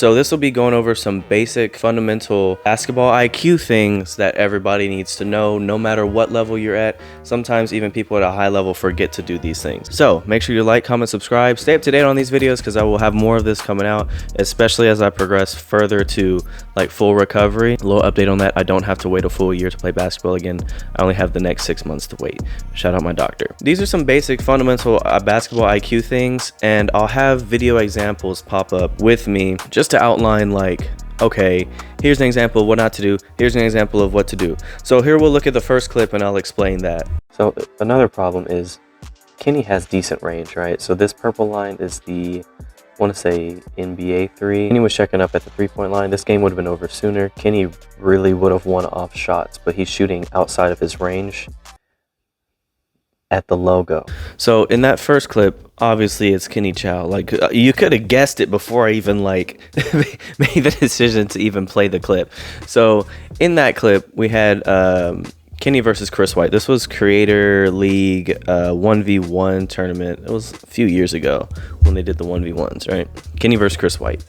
So this will be going over some basic fundamental basketball IQ things that everybody needs to know no matter what level you're at. Sometimes even people at a high level forget to do these things. So make sure you like, comment, subscribe, stay up to date on these videos because I will have more of this coming out, especially as I progress further to like full recovery. A little update on that. I don't have to wait a full year to play basketball again. I only have the next 6 months to wait. Shout out my doctor. These are some basic fundamental basketball IQ things, and I'll have video examples pop up with me just to outline, like, okay, here's an example of what not to do, here's an example of what to do. So here we'll look at the first clip and I'll explain that. So another problem is Kenny has decent range, right? So this purple line is the, I want to say NBA 3. Kenny was checking up at the 3-point line. This game would have been over sooner. Kenny really would have won off shots, but he's shooting outside of his range at the logo. So in that first clip, obviously it's Kenny Chow. Like, you could have guessed it before I even like made the decision to even play the clip. So in that clip we had Kenny versus Chris White. This was Creator League 1v1 tournament. It was a few years ago when they did the 1v1s, right? Kenny versus Chris White.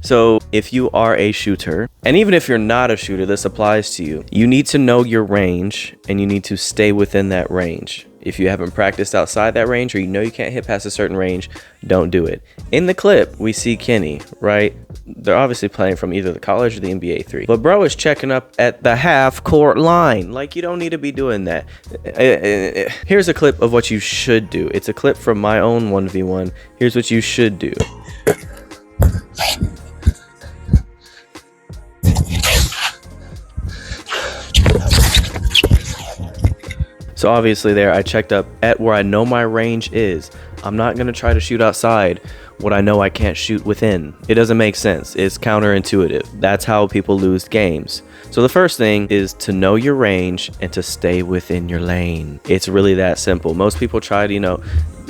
So if you are a shooter, and even if you're not a shooter, this applies to you. You need to know your range and you need to stay within that range. If you haven't practiced outside that range, or you know you can't hit past a certain range, don't do it. In the clip, we see Kenny, right? They're obviously playing from either the college or the NBA 3. But bro is checking up at the half-court line. Like, you don't need to be doing that. Here's a clip of what you should do. It's a clip from my own 1v1. Here's what you should do. So obviously there, I checked up at where I know my range is. I'm not going to try to shoot outside what I know I can't shoot within. It doesn't make sense. It's counterintuitive. That's how people lose games. So the first thing is to know your range and to stay within your lane. It's really that simple. Most people try to,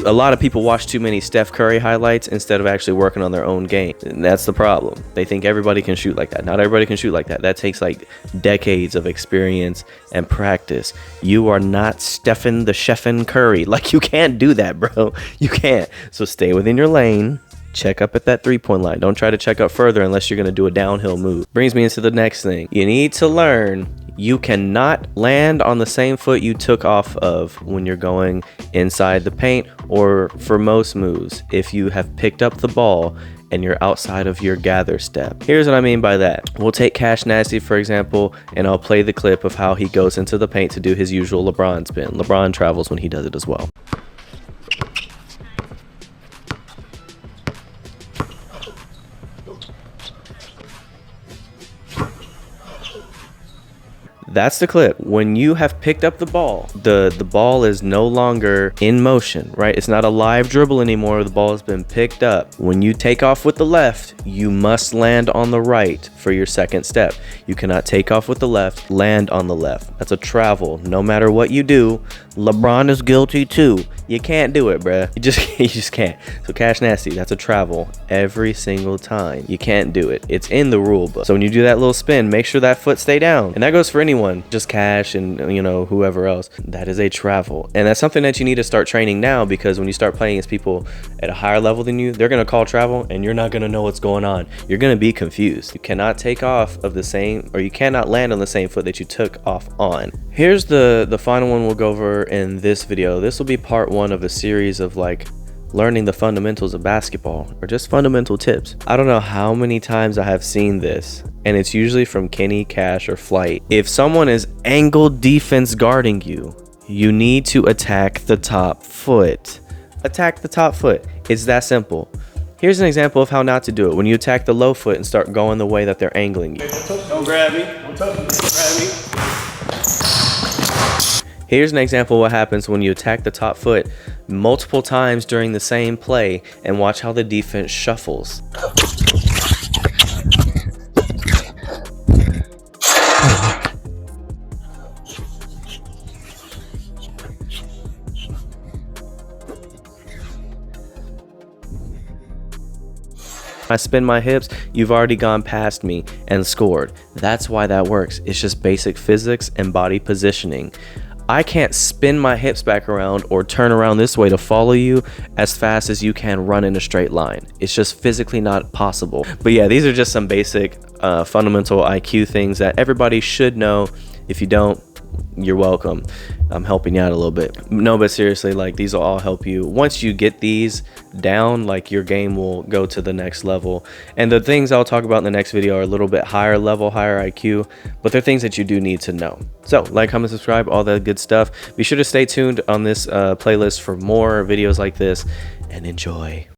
a lot of people watch too many Steph Curry highlights instead of actually working on their own game. And that's the problem. They think everybody can shoot like that. Not everybody can shoot like that. That takes like decades of experience and practice. You are not Stephen the Chefin Curry. Like, you can't do that, bro. You can't. So stay within your lane. Check up at that 3-point line. Don't try to check up further unless you're going to do a downhill move. Brings me into the next thing. You need to learn you cannot land on the same foot you took off of when you're going inside the paint, or for most moves, if you have picked up the ball and you're outside of your gather step. Here's what I mean by that. We'll take Cash Nasty, for example, and I'll play the clip of how he goes into the paint to do his usual LeBron spin. LeBron travels when he does it as well. That's the clip. When you have picked up the ball, the ball is no longer in motion, right? It's not a live dribble anymore. The ball has been picked up. When you take off with the left, you must land on the right for your second step. You cannot take off with the left, land on the left. That's a travel. No matter what you do, LeBron is guilty too. You can't do it, bruh. You just can't. So Cash Nasty, that's a travel every single time. You can't do it. It's in the rule book. So when you do that little spin, make sure that foot stay down. And that goes for anyone, just Cash and whoever else. That is a travel. And that's something that you need to start training now, because when you start playing against people at a higher level than you, they're going to call travel and you're not going to know what's going on. You're going to be confused. You cannot take off of the same, or you cannot land on the same foot that you took off on. Here's the final one we'll go over in this video. This will be part 1 of a series of like learning the fundamentals of basketball, or just fundamental tips. I don't know how many times I have seen this, and it's usually from Kenny, Cash, or Flight. If someone is angled defense guarding you, you need to attack the top foot. Attack the top foot. It's that simple. Here's an example of how not to do it. When you attack the low foot and start going the way that they're angling you. Don't grab me. Don't touch me. Don't grab me. Here's an example of what happens when you attack the top foot multiple times during the same play, and watch how the defense shuffles. I spin my hips, you've already gone past me and scored. That's why that works. It's just basic physics and body positioning. I can't spin my hips back around or turn around this way to follow you as fast as you can run in a straight line. It's just physically not possible. But yeah, these are just some basic fundamental IQ things that everybody should know. If you don't, you're welcome. I'm helping you out a little bit. No, but seriously, like, these will all help you. Once you get these down, like, your game will go to the next level. And the things I'll talk about in the next video are a little bit higher level, higher IQ, but they're things that you do need to know. So like, comment, subscribe, all that good stuff. Be sure to stay tuned on this playlist for more videos like this, and enjoy.